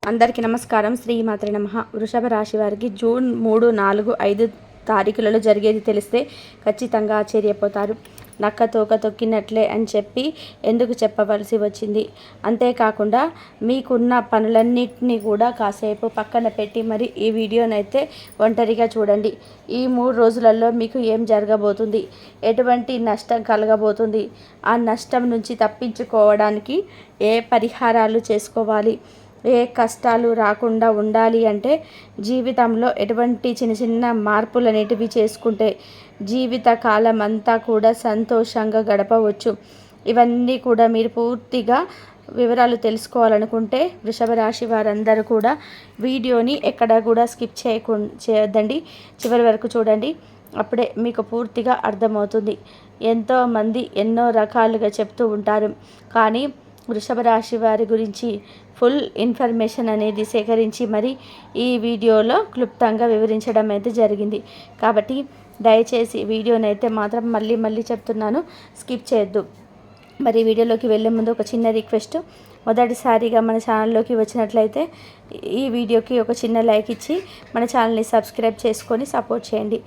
అందరికీ నమస్కారం. శ్రీమాత్రే నమః. వృషభ రాశి వారికి జూన్ 3, 4, 5 తారీఖులలో జరిగేది తెలిస్తే ఖచ్చితంగా ఆశ్చర్యపోతారు. నక్క తోక తొక్కినట్లే అని చెప్పి ఎందుకు చెప్పవలసి వచ్చింది. అంతేకాకుండా మీకున్న పనులన్నింటినీ కూడా కాసేపు పక్కన పెట్టి మరి ఈ వీడియోనైతే ఒంటరిగా చూడండి. ఈ 3 రోజులలో మీకు ఏం జరగబోతుంది, ఎటువంటి నష్టం కలగబోతుంది, ఆ నష్టం నుంచి తప్పించుకోవడానికి ఏ పరిహారాలు చేసుకోవాలి, ఏ కష్టాలు రాకుండా ఉండాలి అంటే జీవితంలో ఎటువంటి చిన్న చిన్న మార్పులు అనేటివి చేసుకుంటే జీవిత కాలం అంతా కూడా సంతోషంగా గడపవచ్చు. ఇవన్నీ కూడా మీరు పూర్తిగా వివరాలు తెలుసుకోవాలనుకుంటే వృషభ రాశి వారందరూ కూడా వీడియోని ఎక్కడ కూడా స్కిప్ చేయొద్దండి, చివరి వరకు చూడండి. అప్పుడే మీకు పూర్తిగా అర్థమవుతుంది. ఎంతోమంది ఎన్నో రకాలుగా చెప్తూ ఉంటారు, కానీ వృషభ రాశి వారి గురించి ఫుల్ ఇన్ఫర్మేషన్ అనేది సేకరించి మరి ఈ వీడియోలో క్లుప్తంగా వివరించడం అయితే జరిగింది. కాబట్టి దయచేసి వీడియోనైతే మాత్రం మళ్ళీ చెప్తున్నాను, స్కిప్ చేయొద్దు. మరి వీడియోలోకి వెళ్ళే ముందు ఒక చిన్న రిక్వెస్ట్, మొదటిసారిగా మన ఛానల్లోకి వచ్చినట్లయితే ఈ వీడియోకి ఒక చిన్న లైక్ ఇచ్చి మన ఛానల్ని సబ్స్క్రైబ్ చేసుకొని సపోర్ట్ చేయండి.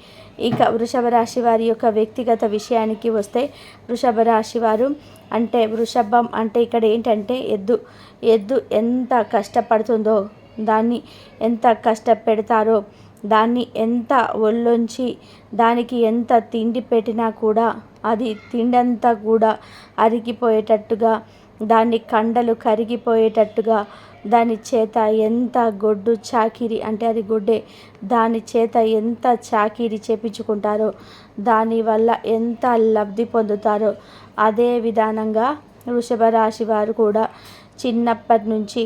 ఇక వృషభ రాశి వారి యొక్క వ్యక్తిగత విషయానికి వస్తే, వృషభ రాశి వారు అంటే వృషభం అంటే ఇక్కడ ఏంటంటే ఎద్దు ఎంత కష్టపడుతుందో, దాన్ని ఎంత కష్టపెడతారో, దాన్ని ఎంత ఒళ్ళొంచి దానికి ఎంత తిండి పెట్టినా కూడా అది తిండంతా కూడా అరిగిపోయేటట్టుగా, దాని కండలు కరిగిపోయేటట్టుగా, దాని చేత ఎంత గొడ్డు చాకిరి అంటే అది గొడ్డే, దాని చేత ఎంత చాకిరి చేపించుకుంటారో, దానివల్ల ఎంత లబ్ధి పొందుతారో, అదే విధానంగా వృషభ రాశి వారు కూడా చిన్నప్పటి నుంచి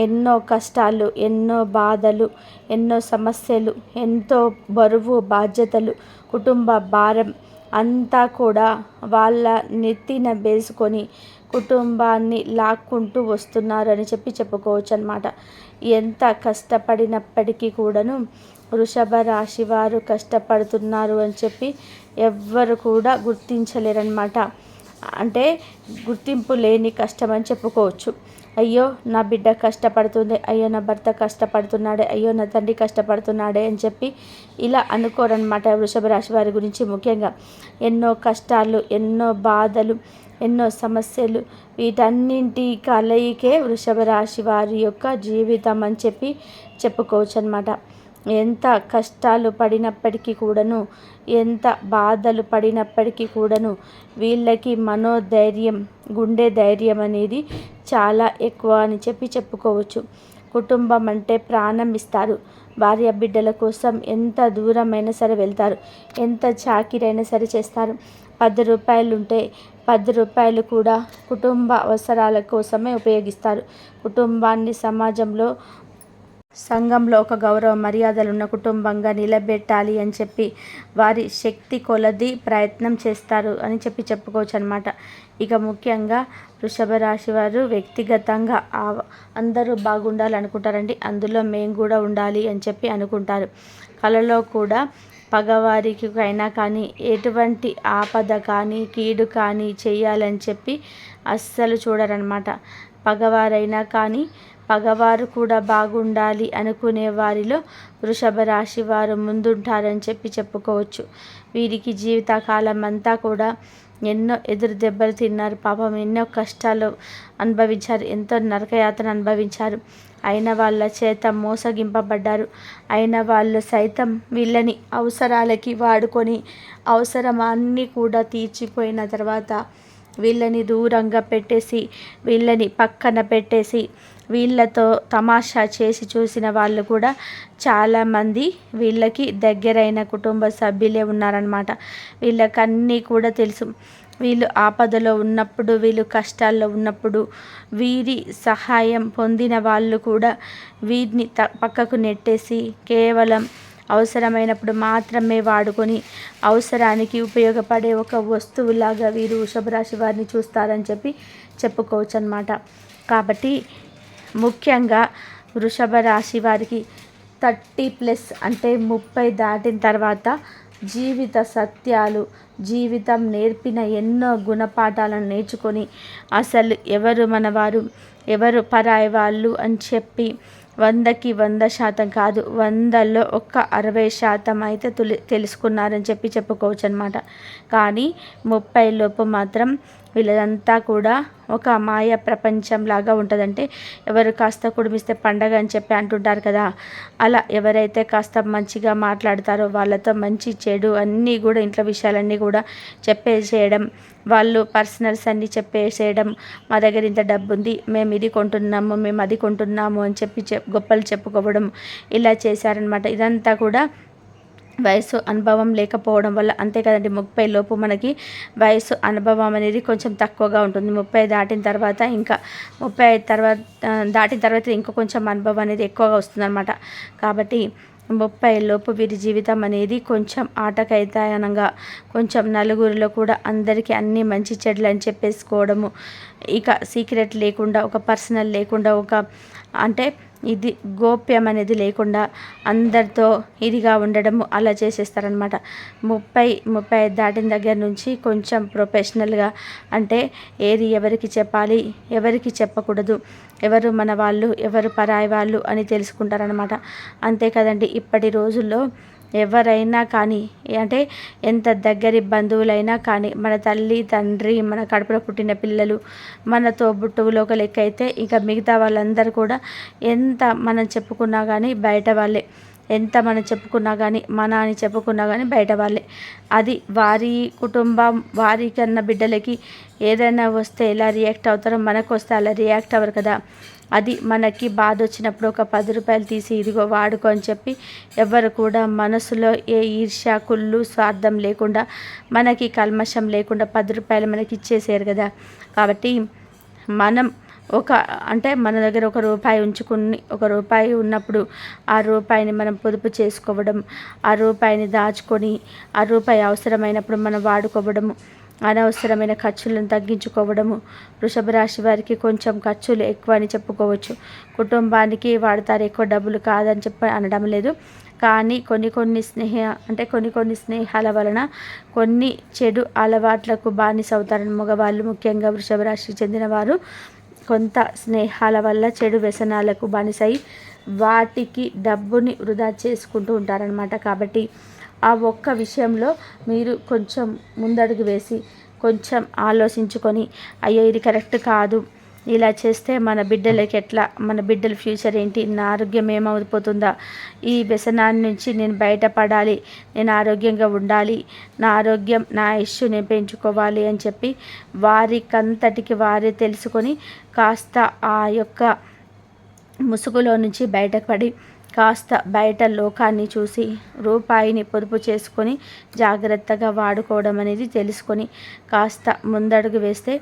ఎన్నో కష్టాలు, ఎన్నో బాధలు, ఎన్నో సమస్యలు, ఎంతో బరువు బాధ్యతలు, కుటుంబ భారం అంతా కూడా వాళ్ళ నెత్తిన వేసుకొని కుటుంబాన్ని లాక్కుంటూ వస్తున్నారని చెప్పుకోవచ్చు అన్నమాట. ఎంత కష్టపడినప్పటికీ కూడాను వృషభ రాశి వారు కష్టపడుతున్నారు అని చెప్పి ఎవ్వరు కూడా గుర్తించలేరన్నమాట. అంటే గుర్తింపు లేని కష్టం అని చెప్పుకోవచ్చు. అయ్యో నా బిడ్డ కష్టపడుతుంది, అయ్యో నా భర్త కష్టపడుతున్నాడే, అయ్యో నా తండ్రి కష్టపడుతున్నాడే అని చెప్పి ఇలా అనుకోరనమాట. వృషభ రాశి వారి గురించి ముఖ్యంగా ఎన్నో కష్టాలు, ఎన్నో బాధలు, ఎన్నో సమస్యలు, వీటన్నింటి కలయికే వృషభ రాశి వారి యొక్క జీవితం అని చెప్పుకోవచ్చు అన్నమాట. ఎంత కష్టాలు పడినప్పటికీ కూడాను, ఎంత బాధలు పడినప్పటికీ కూడాను వీళ్ళకి మనోధైర్యం, గుండె ధైర్యం అనేది చాలా ఎక్కువ అని చెప్పుకోవచ్చు. కుటుంబం అంటే ప్రాణం ఇస్తారు. భార్య బిడ్డల కోసం ఎంత దూరమైనా సరే వెళ్తారు, ఎంత చాకిరైనా సరే చేస్తారు. 10 రూపాయలు ఉంటే 10 రూపాయలు కూడా కుటుంబ అవసరాల కోసమే ఉపయోగిస్తారు. కుటుంబాన్ని సమాజంలో, సంఘంలో ఒక గౌరవ మర్యాదలున్న కుటుంబంగా నిలబెట్టాలి అని చెప్పి వారి శక్తి కొలది ప్రయత్నం చేస్తారు అని చెప్పుకోవచ్చు అన్నమాట. ఇక ముఖ్యంగా వృషభ రాశి వారు వ్యక్తిగతంగా అందరూ బాగుండాలనుకుంటారండి, అందులో మేము కూడా ఉండాలి అని చెప్పి అనుకుంటారు. కళలో కూడా పగవారికి అయినా కానీ ఎటువంటి ఆపద కానీ కీడు కానీ చేయాలని చెప్పి అస్సలు చూడరనమాట. పగవారైనా కానీ పగవారు కూడా బాగుండాలి అనుకునే వారిలో వృషభ రాశి వారు ముందుంటారని చెప్పుకోవచ్చు. వీరికి జీవితకాలం అంతా కూడా ఎన్నో ఎదురు దెబ్బలు తిన్నారు. పాపం ఎన్నో కష్టాలు అనుభవించారు, ఎంతో నరకయాతన అనుభవించారు. అయిన వాళ్ళ చేత మోసగింపబడ్డారు. అయిన వాళ్ళు సైతం వీళ్ళని అవసరాలకి వాడుకొని అవసరమాన్ని కూడా తీర్చిపోయిన తర్వాత వీళ్ళని దూరంగా పెట్టేసి, వీళ్ళని పక్కన పెట్టేసి, వీళ్ళతో తమాషా చేసి చూసిన వాళ్ళు కూడా చాలామంది వీళ్ళకి దగ్గరైన కుటుంబ సభ్యులే ఉన్నారన్నమాట. వీళ్ళకన్నీ కూడా తెలుసు. వీళ్ళు ఆపదలో ఉన్నప్పుడు, వీళ్ళు కష్టాల్లో ఉన్నప్పుడు వీరి సహాయం పొందిన వాళ్ళు కూడా వీరిని పక్కకు నెట్టేసి కేవలం అవసరమైనప్పుడు మాత్రమే వాడుకొని అవసరానికి ఉపయోగపడే ఒక వస్తువులాగా వీరు వృషభ రాశి వారిని చూస్తారని చెప్పుకోవచ్చు అన్నమాట. కాబట్టి ముఖ్యంగా వృషభ రాశి వారికి 30+ అంటే 30 దాటిన తర్వాత జీవిత సత్యాలు, జీవితం నేర్పిన ఎన్నో గుణపాఠాలను నేర్చుకొని అసలు ఎవరు మనవారు, ఎవరు పరాయి వాళ్ళు అని చెప్పి 100కి 100% కాదు, 100లో ఒక్క 60% అయితే తెలుసుకున్నారని చెప్పుకోవచ్చు అనమాట. కానీ 30 లోపు మాత్రం వీళ్ళదంతా కూడా ఒక మాయ ప్రపంచంలాగా ఉంటుందంటే, ఎవరు కాస్త కుడిమిస్తే పండగ అని చెప్పి అంటుంటారు కదా, అలా ఎవరైతే కాస్త మంచిగా మాట్లాడతారో వాళ్ళతో మంచి చెడు అన్నీ కూడా ఇంట్లో విషయాలన్నీ కూడా చెప్పేసేయడం, వాళ్ళు పర్సనల్స్ అన్నీ చెప్పేసేయడం, మా దగ్గర ఇంత డబ్బు ఉంది, మేము ఇది కొంటున్నాము, మేము అది కొంటున్నాము అని చెప్పి గొప్పలు చెప్పుకోవడం ఇలా చేశారనమాట. ఇదంతా కూడా వయసు అనుభవం లేకపోవడం వల్ల. అంతే కదండి, 30 లోపు మనకి వయసు అనుభవం అనేది కొంచెం తక్కువగా ఉంటుంది. 30 దాటిన తర్వాత ఇంకా 35 దాటిన తర్వాత ఇంకా కొంచెం అనుభవం అనేది ఎక్కువగా వస్తుందన్నమాట. కాబట్టి 30 లోపు వీరి జీవితం అనేది కొంచెం ఆటకైతాయనంగా, కొంచెం నలుగురిలో కూడా అందరికీ అన్నీ మంచి చెడులు అని చెప్పేసుకోవడము, ఇక సీక్రెట్ లేకుండా, ఒక పర్సనల్ లేకుండా, ఒక అంటే ఇది గోప్యం అనేది లేకుండా అందరితో ఇదిగా ఉండడము అలా చేసేస్తారనమాట. 35 దాటిన దగ్గర నుంచి కొంచెం ప్రొఫెషనల్గా, అంటే ఏది ఎవరికి చెప్పాలి, ఎవరికి చెప్పకూడదు, ఎవరు మన వాళ్ళు, ఎవరు పరాయి వాళ్ళు అని తెలుసుకుంటారనమాట. అంతే కదండి, ఇప్పటి రోజుల్లో ఎవరైనా కానీ, అంటే ఎంత దగ్గరి బంధువులైనా కానీ, మన తల్లి తండ్రి, మన కడుపులో పుట్టిన పిల్లలు, మన తోబుట్టువులు ఒక లెక్క అయితే, ఇక మిగతా వాళ్ళందరూ కూడా ఎంత మనం చెప్పుకున్నా కానీ బయట వాళ్ళే, ఎంత మనం చెప్పుకున్నా కానీ, మన అని చెప్పుకున్నా కానీ బయట వాళ్ళే. అది వారి కుటుంబం, వారి కన్న బిడ్డలకి ఏదైనా వస్తే ఎలా రియాక్ట్ అవుతారో మనకు వస్తే అలా రియాక్ట్ అవ్వరు కదా. అది మనకి బాధ వచ్చినప్పుడు ఒక 10 రూపాయలు తీసి ఇదిగో వాడుకో అని చెప్పి, ఎవరు కూడా మనసులో ఏ ఈర్ష్య, కుళ్ళు, స్వార్థం లేకుండా, మనకి కల్మషం లేకుండా 10 రూపాయలు మనకి ఇచ్చేసారు కదా. కాబట్టి మనం అంటే మన దగ్గర ₹1 ఉంచుకుని, ₹1 ఉన్నప్పుడు ఆ రూపాయిని మనం పొదుపు చేసుకోవడం, ఆ రూపాయిని దాచుకొని, ఆ రూపాయి అవసరమైనప్పుడు మనం వాడుకోవడము, అనవసరమైన ఖర్చులను తగ్గించుకోవడము. వృషభ రాశి వారికి కొంచెం ఖర్చులు ఎక్కువ అని చెప్పుకోవచ్చు. కుటుంబానికి వాడతారు, ఎక్కువ డబ్బులు కాదని చెప్పి అనడం లేదు. కానీ కొన్ని స్నేహాల వలన కొన్ని చెడు అలవాట్లకు బానిస అవుతారని మగవాళ్ళు, ముఖ్యంగా వృషభ రాశికి చెందిన వారు కొంత స్నేహాల వల్ల చెడు వ్యసనాలకు బానిసై వాటికి డబ్బుని వృధా చేసుకుంటూ ఉంటారనమాట. కాబట్టి ఆ ఒక్క విషయంలో మీరు కొంచెం ముందడుగు వేసి, కొంచెం ఆలోచించుకొని, అయ్యో ఇది కరెక్ట్ కాదు, ఇలా చేస్తే మన బిడ్డలకి ఎట్లా, మన బిడ్డల ఫ్యూచర్ ఏంటి, నా ఆరోగ్యం ఏమైపోతుందా, ఈ వ్యసనాన్ని నుంచి నేను బయటపడాలి, నేను ఆరోగ్యంగా ఉండాలి, నా ఆరోగ్యం, నా ఇష్యూ నేను పెంచుకోవాలి అని చెప్పి వారికంతటికి వారే తెలుసుకొని, కాస్త ఆ యొక్క ముసుగులో నుంచి బయటపడి, కాస్త బయట లోకాన్ని చూసి, రూపాయిని పొదుపు చేసుకొని జాగ్రత్తగా వాడుకోవడం అనేది తెలుసుకొని కాస్త ముందడుగు వేస్తే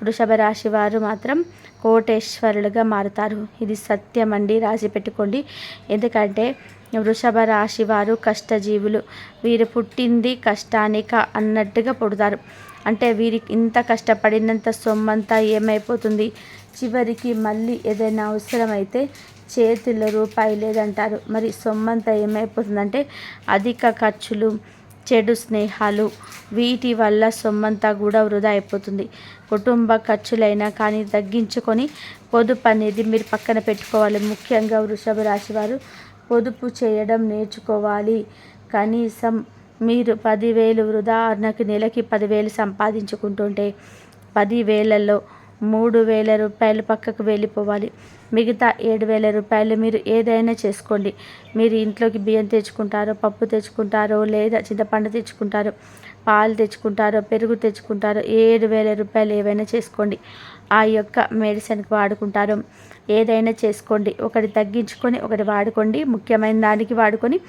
వృషభ రాశి వారు మాత్రం కోటేశ్వరులుగా మారుతారు. ఇది సత్యం అండి, రాసి పెట్టుకోండి. ఎందుకంటే వృషభ రాశి వారు కష్టజీవులు. వీరు పుట్టింది కష్టానిక అన్నట్టుగా పుడతారు. అంటే వీరికి ఇంత కష్టపడినంత సొమ్మంతా ఏమైపోతుంది, చివరికి మళ్ళీ ఏదైనా అవసరమైతే చేతిలో రూపాయి లేదంటారు. మరి సొమ్మంతా ఏమైపోతుందంటే అధిక ఖర్చులు, చెడు స్నేహాలు, వీటి వల్ల సొమ్మంతా కూడా వృధా అయిపోతుంది. కుటుంబ ఖర్చులైనా కానీ తగ్గించుకొని పొదుపు అనేది మీరు పక్కన పెట్టుకోవాలి. ముఖ్యంగా వృషభ రాశి వారు పొదుపు చేయడం నేర్చుకోవాలి. కనీసం మీరు 10,000 ఉదాహరణకు నెలకి 10,000 సంపాదించుకుంటుంటే 10,000లో 3,000 రూపాయలు పక్కకు వెళ్ళిపోవాలి. మిగతా 7,000 రూపాయలు మీరు ఏదైనా చేసుకోండి. మీరు ఇంట్లోకి బియ్యం తెచ్చుకుంటారో, పప్పు తెచ్చుకుంటారో, లేదా చింతపండు తెచ్చుకుంటారో, పాలు తెచ్చుకుంటారో, పెరుగు తెచ్చుకుంటారో, 7,000 రూపాయలు ఏవైనా చేసుకోండి. ఆ యొక్క మెడిసిన్కి వాడుకుంటారో ఏదైనా చేసుకోండి. ఒకటి తగ్గించుకొని ఒకటి వాడుకోండి. ముఖ్యమైన దానికి వాడుకొని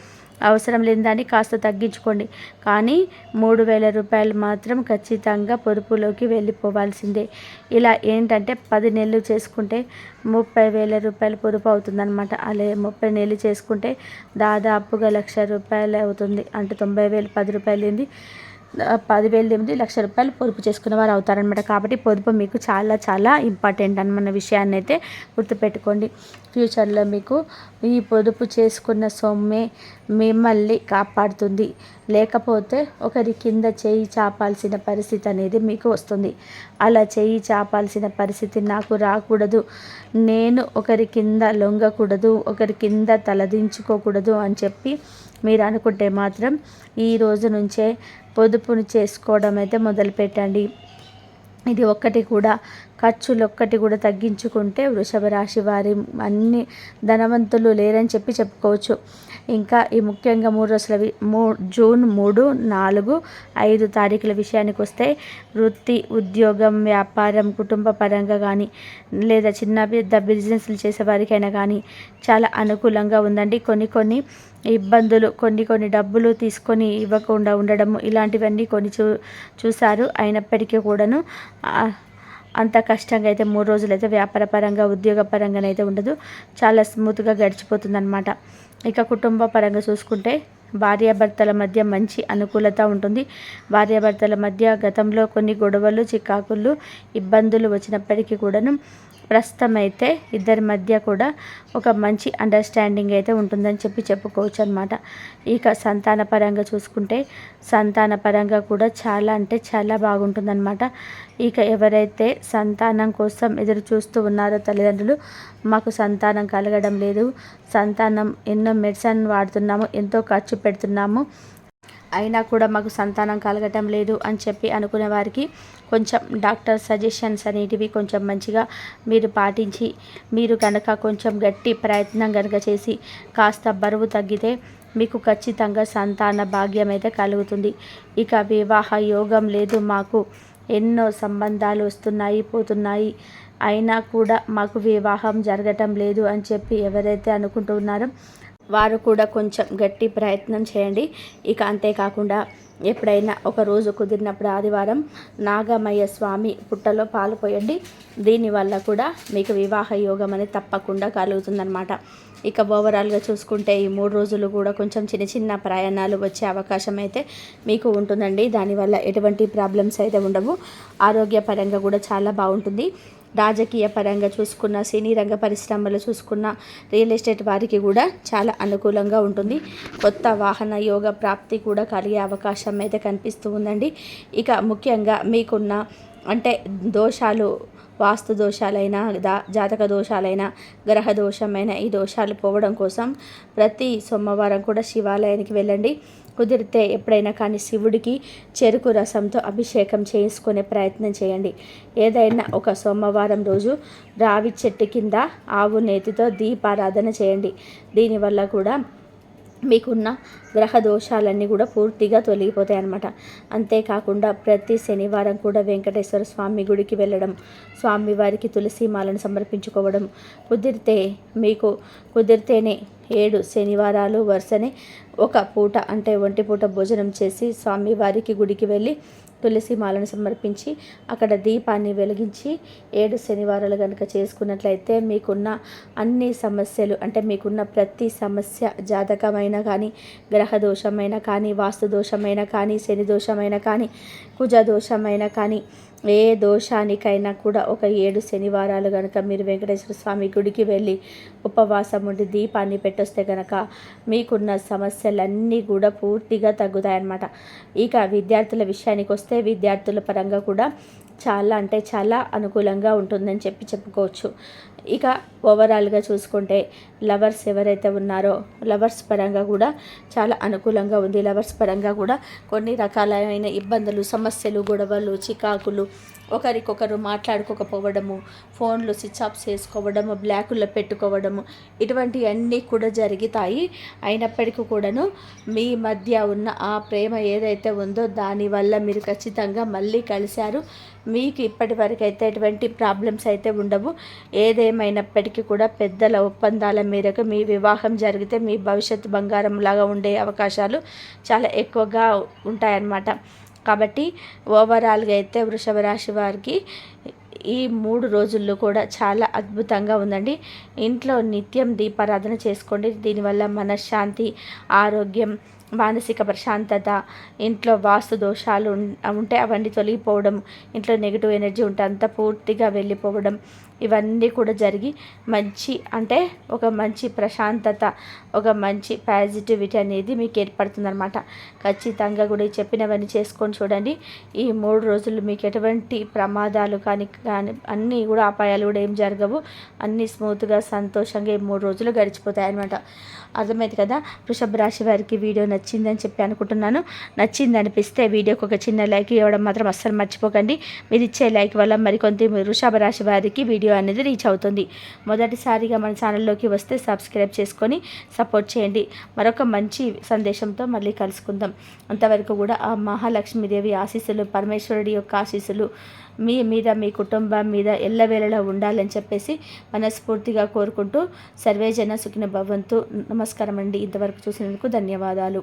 అవసరం లేని దాన్ని కాస్త తగ్గించుకోండి. కానీ 3,000 రూపాయలు మాత్రం ఖచ్చితంగా పొదుపులోకి వెళ్ళిపోవాల్సిందే. ఇలా ఏంటంటే 10 నెలలు చేసుకుంటే 30,000 రూపాయలు పొదుపు అవుతుందన్నమాట. అలా 30 నెలలు చేసుకుంటే దాదాపుగా ₹1,00,000 అవుతుంది. అంటే 90,000 ₹10 ఏంది, 10,000 ఏమిటి, ₹1,00,000 పొదుపు చేసుకున్న వారు అవుతారనమాట. కాబట్టి పొదుపు మీకు చాలా చాలా ఇంపార్టెంట్ అన్న విషయాన్ని అయితే గుర్తుపెట్టుకోండి. ఫ్యూచర్లో మీకు ఈ పొదుపు చేసుకున్న సొమ్మే మిమ్మల్ని కాపాడుతుంది. లేకపోతే ఒకరి కింద చేయి చాపాల్సిన పరిస్థితి అనేది మీకు వస్తుంది. అలా చేయి చాపాల్సిన పరిస్థితి నాకు రాకూడదు, నేను ఒకరి కింద లొంగకూడదు, ఒకరి కింద తలదించుకోకూడదు అని చెప్పి మీరు అనుకుంటే మాత్రం ఈ రోజు నుంచే పొదుపును చేసుకోవడం అయితే మొదలుపెట్టండి. ఇది ఒక్కటి కూడా ఖర్చులు ఒక్కటి కూడా తగ్గించుకుంటే వృషభ రాశి వారి అన్ని ధనవంతులు లేరని చెప్పుకోవచ్చు. ఇంకా ఈ ముఖ్యంగా 3 రోజుల జూన్ 3, 4, 5 తారీఖుల విషయానికి వస్తే వృత్తి, ఉద్యోగం, వ్యాపారం, కుటుంబ పరంగా కానీ లేదా చిన్న పెద్ద బిజినెస్లు చేసేవారికైనా కానీ చాలా అనుకూలంగా ఉందండి. కొన్ని ఇబ్బందులు, కొన్ని డబ్బులు తీసుకొని ఇవ్వకుండా ఉండడం ఇలాంటివన్నీ కొన్ని చూశారు. అయినప్పటికీ కూడాను అంత కష్టంగా అయితే 3 రోజులైతే వ్యాపార పరంగా, ఉద్యోగ పరంగానైతే ఉండదు. చాలా స్మూత్గా గడిచిపోతుందన్నమాట. ఇక కుటుంబ పరంగా చూసుకుంటే భార్యాభర్తల మధ్య మంచి అనుకూలత ఉంటుంది. భార్యాభర్తల మధ్య గతంలో కొన్ని గొడవలు, చికాకులు, ఇబ్బందులు వచ్చినప్పటికీ కూడాను ప్రస్తుతం అయితే ఇద్దరి మధ్య కూడా ఒక మంచి అండర్స్టాండింగ్ అయితే ఉంటుందని చెప్పుకోవచ్చు అనమాట. ఇక సంతాన పరంగా చూసుకుంటే సంతాన పరంగా కూడా చాలా అంటే చాలా బాగుంటుందన్నమాట. ఇక ఎవరైతే సంతానం కోసం ఎదురు చూస్తూ ఉన్నారో తల్లిదండ్రులు, మాకు సంతానం కలగడం లేదు, సంతానం ఎన్నో మెడిసిన్ వాడుతున్నాము, ఎంతో ఖర్చు పెడుతున్నాము, అయినా కూడా మాకు సంతానం కలగటం లేదు అని చెప్పి అనుకునే వారికి కొంచెం డాక్టర్ సజెషన్స్ అనేటివి కొంచెం మంచిగా మీరు పాటించి, మీరు కనుక కొంచెం గట్టి ప్రయత్నం కనుక చేసి కాస్త బరువు తగ్గితే మీకు ఖచ్చితంగా సంతాన భాగ్యం అయితే కలుగుతుంది. ఇక వివాహ యోగం లేదు, మాకు ఎన్నో సంబంధాలు వస్తున్నాయి పోతున్నాయి, అయినా కూడా మాకు వివాహం జరగటం లేదు అని చెప్పి ఎవరైతే అనుకుంటున్నారో వారు కూడా కొంచెం గట్టి ప్రయత్నం చేయండి. ఇక అంతేకాకుండా ఎప్పుడైనా ఒక రోజు కుదిరినప్పుడు ఆదివారం నాగమయ్య స్వామి పుట్టలో పాలు పోయండి. దీనివల్ల కూడా మీకు వివాహ యోగం అనేది తప్పకుండా కలుగుతుందన్నమాట. ఇక ఓవరాల్గా చూసుకుంటే ఈ 3 రోజులు కూడా కొంచెం చిన్న ప్రయాణాలు వచ్చే అవకాశం అయితే మీకు ఉంటుందండి. దానివల్ల ఎటువంటి ప్రాబ్లమ్స్ అయితే ఉండవు. ఆరోగ్యపరంగా కూడా చాలా బాగుంటుంది. రాజకీయ పరంగా చూసుకున్న, సినీ రంగ పరిశ్రమలు చూసుకున్న, రియల్ ఎస్టేట్ వారికి కూడా చాలా అనుకూలంగా ఉంటుంది. కొత్త వాహన యోగ ప్రాప్తి కూడా కలిగే అవకాశం అయితే కనిపిస్తూ ఉందండి. ఇక ముఖ్యంగా మీకున్న అంటే దోషాలు, వాస్తు దోషాలైనా, జాతక దోషాలైనా, గ్రహ దోషమైన ఈ దోషాలు పోవడం కోసం ప్రతి సోమవారం కూడా శివాలయానికి వెళ్ళండి. కుదిరితే ఎప్పుడైనా కానీ శివుడికి చెరుకు రసంతో అభిషేకం చేసుకునే ప్రయత్నం చేయండి. ఏదైనా ఒక సోమవారం రోజు రావి చెట్టు కింద ఆవు నేతితో దీపారాధన చేయండి. దీనివల్ల కూడా మీకున్న గ్రహ దోషాలన్నీ కూడా పూర్తిగా తొలగిపోతాయి అన్నమాట. అంతేకాకుండా ప్రతి శనివారం కూడా వెంకటేశ్వర స్వామి గుడికి వెళ్ళడం, స్వామివారికి తులసి మాలను సమర్పించుకోవడం, కుదిరితేనే 7 శనివారాలు వరుసనే ఒక పూట అంటే ఒంటి పూట భోజనం చేసి స్వామివారికి గుడికి వెళ్ళి తులసి మాలను సమర్పించి అక్కడ దీపాన్ని వెలిగించి 7 శనివారాలు కనుక చేసుకున్నట్లయితే మీకున్న అన్ని సమస్యలు అంటే మీకున్న ప్రతి సమస్య, జాతకమైన కానీ, గ్రహ దోషమైన కానీ, వాస్తు దోషమైన కానీ, శని దోషమైన కానీ, కుజ దోషమైన కానీ, ఏ దోషానికైనా కూడా ఒక 7 శనివారాలు కనుక మీరు వెంకటేశ్వర స్వామి గుడికి వెళ్ళి ఉపవాసం ఉండి దీపాన్ని పెట్టొస్తే కనుక మీకున్న సమస్యలన్నీ కూడా పూర్తిగా తగ్గుతాయన్నమాట. ఇక విద్యార్థుల విషయానికి వస్తే విద్యార్థుల పరంగా కూడా చాలా అంటే చాలా అనుకూలంగా ఉంటుందని చెప్పుకోవచ్చు. ఇక ఓవరాల్గా చూసుకుంటే లవర్స్ ఎవరైతే ఉన్నారో లవర్స్ పరంగా కూడా చాలా అనుకూలంగా ఉంది. లవర్స్ పరంగా కూడా కొన్ని రకాలైన ఇబ్బందులు, సమస్యలు, గొడవలు, చికాకులు, ఒకరికొకరు మాట్లాడుకోకపోవడము, ఫోన్లు స్విచ్ ఆఫ్ చేసుకోవడము, బ్లాకుల్లో పెట్టుకోవడము, ఇటువంటివన్నీ కూడా జరుగుతాయి. అయినప్పటికీ కూడాను మీ మధ్య ఉన్న ఆ ప్రేమ ఏదైతే ఉందో దానివల్ల మీరు ఖచ్చితంగా మళ్ళీ కలిశారు. మీకు ఇప్పటి వరకు అయితే ఎటువంటి ప్రాబ్లమ్స్ అయితే ఉండవు. ఏదేమైనప్పటికీ కూడా పెద్దల ఒప్పందాల మేరకు మీ వివాహం జరిగితే మీ భవిష్యత్తు బంగారం లాగా ఉండే అవకాశాలు చాలా ఎక్కువగా ఉంటాయన్నమాట. కాబట్టి ఓవరాల్గా అయితే వృషభ రాశి వారికి ఈ 3 రోజుల్లో కూడా చాలా అద్భుతంగా ఉందండి. ఇంట్లో నిత్యం దీపారాధన చేసుకోండి. దీనివల్ల మనశ్శాంతి, ఆరోగ్యం, మానసిక ప్రశాంతత, ఇంట్లో వాస్తు దోషాలు ఉంటే అవన్నీ తొలగిపోవడం, ఇంట్లో నెగిటివ్ ఎనర్జీ ఉంటే అంతా పూర్తిగా వెళ్ళిపోవడం, ఇవన్నీ కూడా జరిగి మంచి అంటే ఒక మంచి ప్రశాంతత, ఒక మంచి పాజిటివిటీ అనేది మీకు ఏర్పడుతుందన్నమాట. ఖచ్చితంగా కూడా చెప్పినవన్నీ చేసుకొని చూడండి. ఈ 3 రోజులు మీకు ఎటువంటి ప్రమాదాలు కానీ అన్నీ కూడా అపాయాలు కూడా ఏం జరగవు. అన్నీ స్మూత్గా సంతోషంగా ఈ 3 రోజులు గడిచిపోతాయి అన్నమాట. అర్థమైంది కదా. వృషభ రాశి వారికి వీడియో నచ్చిందని చెప్పి అనుకుంటున్నాను. నచ్చింది అనిపిస్తే వీడియోకి ఒక చిన్న లైక్ ఇవ్వడం మాత్రం అస్సలు మర్చిపోకండి. మీరు ఇచ్చే లైక్ వల్ల మరికొంత వృషభ రాశి వారికి వీడియో అనేది రీచ్ అవుతుంది. మొదటిసారిగా మన ఛానల్లోకి వస్తే సబ్స్క్రైబ్ చేసుకొని సపోర్ట్ చేయండి. మరొక మంచి సందేశంతో మళ్ళీ కలుసుకుందాం. అంతవరకు కూడా ఆ మహాలక్ష్మీదేవి ఆశీస్సులు, పరమేశ్వరుడి యొక్క ఆశీస్సులు మీ మీద, మీ కుటుంబం మీద ఎల్లవేళలా ఉండాలని చెప్పేసి మనస్ఫూర్తిగా కోరుకుంటూ సర్వేజన సుఖిన భవంతు. నమస్కారం అండి. ఇంతవరకు చూసినందుకు ధన్యవాదాలు.